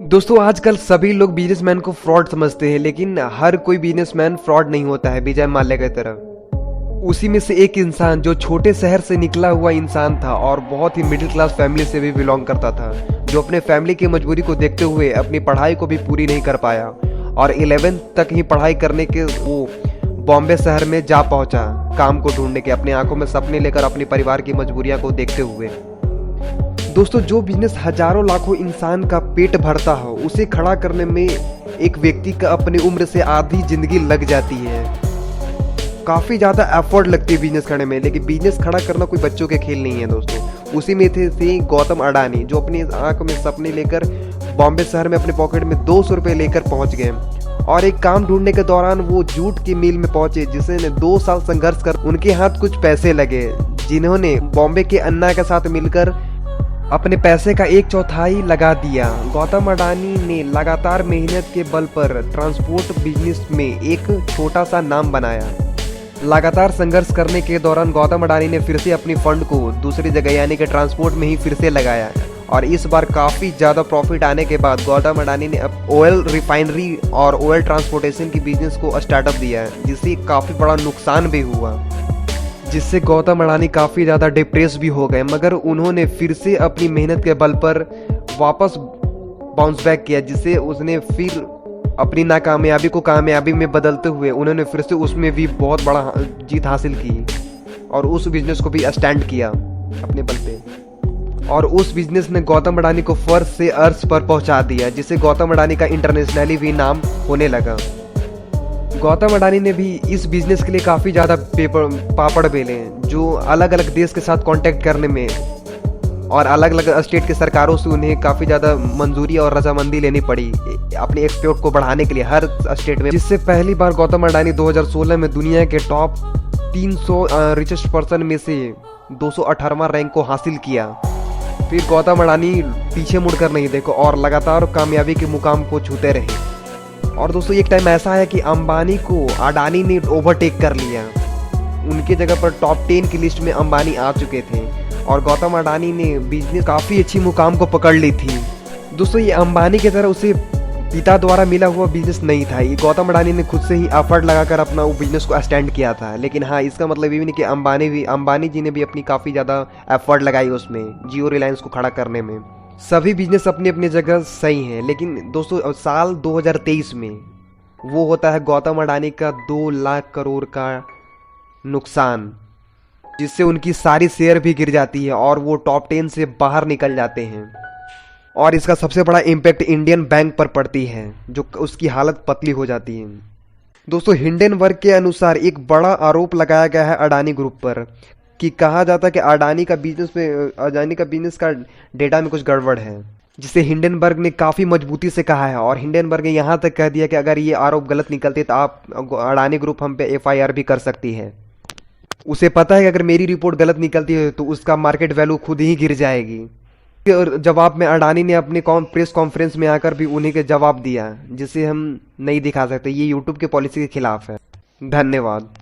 दोस्तों आजकल सभी लोग बिजनेसमैन को फ्रॉड समझते हैं, लेकिन हर कोई बिजनेसमैन फ्रॉड नहीं होता है विजय माल्या की तरह। उसी में से एक इंसान जो छोटे शहर से निकला हुआ इंसान था और बहुत ही मिडिल क्लास फैमिली से भी बिलोंग करता था, जो अपने फैमिली की मजबूरी को देखते हुए अपनी पढ़ाई को भी पूरी नहीं कर पाया और 11th तक ही पढ़ाई करने के वो बॉम्बे शहर में जा पहुंचा काम को ढूंढने के, अपनी आंखों में सपने लेकर अपने परिवार की मजबूरियां को देखते हुए। दोस्तों जो बिजनेस हजारों लाखों इंसान का पेट भरता हो, उसे खड़ा करने में एक व्यक्ति का अपनी उम्र से आधी जिंदगी लग जाती है। काफी ज्यादा एफर्ट लगती है बिजनेस करने में, लेकिन बिजनेस खड़ा करना कोई बच्चों के खेल नहीं है दोस्तों। उसी में थे गौतम अडानी, जो अपनी आंखों में सपने लेकर बॉम्बे शहर में अपने पॉकेट में 200 रुपए लेकर पहुंच गए और एक काम ढूंढने के दौरान वो जूट की मिल में पहुंचे, जिसने 2 साल संघर्ष कर उनके हाथ कुछ पैसे लगे, जिन्होंने बॉम्बे के अन्ना के साथ मिलकर अपने पैसे का 1/4 लगा दिया। गौतम अडानी ने लगातार मेहनत के बल पर ट्रांसपोर्ट बिजनेस में एक छोटा सा नाम बनाया। लगातार संघर्ष करने के दौरान गौतम अडानी ने फिर से अपनी फंड को दूसरी जगह यानी कि ट्रांसपोर्ट में ही फिर से लगाया और इस बार काफ़ी ज़्यादा प्रॉफिट आने के बाद गौतम अडानी ने अब ऑयल रिफाइनरी और ऑयल ट्रांसपोर्टेशन की बिजनेस को स्टार्टअप दिया है, जिससे काफ़ी बड़ा नुकसान भी हुआ, जिससे गौतम अडानी काफ़ी ज़्यादा डिप्रेस भी हो गए। मगर उन्होंने फिर से अपनी मेहनत के बल पर वापस बाउंस बैक किया, जिससे उसने फिर अपनी नाकामयाबी को कामयाबी में बदलते हुए उन्होंने फिर से उसमें भी बहुत बड़ा जीत हासिल की और उस बिजनेस को भी स्टैंड किया अपने बल पे। और उस बिजनेस ने गौतम अडानी को फर्श से अर्श पर पहुंचा दिया, जिससे गौतम अडानी का इंटरनेशनली भी नाम होने लगा। गौतम अडानी ने भी इस बिजनेस के लिए काफ़ी ज़्यादा पापड़ बेले, जो अलग अलग देश के साथ कांटेक्ट करने में और अलग अलग स्टेट के सरकारों से उन्हें काफ़ी ज़्यादा मंजूरी और रजामंदी लेनी पड़ी अपने एक्सपोर्ट को बढ़ाने के लिए हर स्टेट में, जिससे पहली बार गौतम अडानी 2016 में दुनिया के टॉप 300 रिचेस्ट पर्सन में से 218वां रैंक को हासिल किया। फिर गौतम अडानी पीछे मुड़कर नहीं देखो और लगातार कामयाबी के मुकाम को छूते रहे। और दोस्तों एक टाइम ऐसा है कि अंबानी को अडानी ने ओवरटेक कर लिया, उनकी जगह पर टॉप 10 की लिस्ट में अंबानी आ चुके थे और गौतम अडानी ने बिजनेस काफ़ी अच्छी मुकाम को पकड़ ली थी। दोस्तों ये अंबानी की तरह उसे पिता द्वारा मिला हुआ बिजनेस नहीं था, ये गौतम अडानी ने खुद से ही एफर्ट लगाकर अपना वो बिजनेस को स्टैंड किया था। लेकिन हाँ, इसका मतलब ये भी नहीं कि अंबानी जी ने भी अपनी काफ़ी ज़्यादा एफर्ट लगाई उसमें जियो रिलायंस को खड़ा करने में। सभी बिजनेस अपनी अपनी जगह सही हैं, लेकिन दोस्तों साल 2023 में वो होता है गौतम अडानी का 2 लाख करोड़ का नुकसान, जिससे उनकी सारी शेयर भी गिर जाती है और वो टॉप 10 से बाहर निकल जाते हैं। और इसका सबसे बड़ा इम्पैक्ट इंडियन बैंक पर पड़ती है, जो उसकी हालत पतली हो जाती है। दोस्तों हिंडनबर्ग के अनुसार एक बड़ा आरोप लगाया गया है अडानी ग्रुप पर कि कहा जाता है कि अडानी का बिजनेस का डेटा में कुछ गड़बड़ है, जिसे हिंडनबर्ग ने काफ़ी मजबूती से कहा है। और हिंडनबर्ग ने यहाँ तक कह दिया कि अगर ये आरोप गलत निकलते तो आप अडानी ग्रुप हम पे FIR भी कर सकती है। उसे पता है कि अगर मेरी रिपोर्ट गलत निकलती है तो उसका मार्केट वैल्यू खुद ही गिर जाएगी। और जवाब में अडानी ने अपने प्रेस कॉन्फ्रेंस में आकर भी उन्हीं के जवाब दिया, जिसे हम नहीं दिखा सकते। ये यूट्यूब के पॉलिसी के खिलाफ है। धन्यवाद।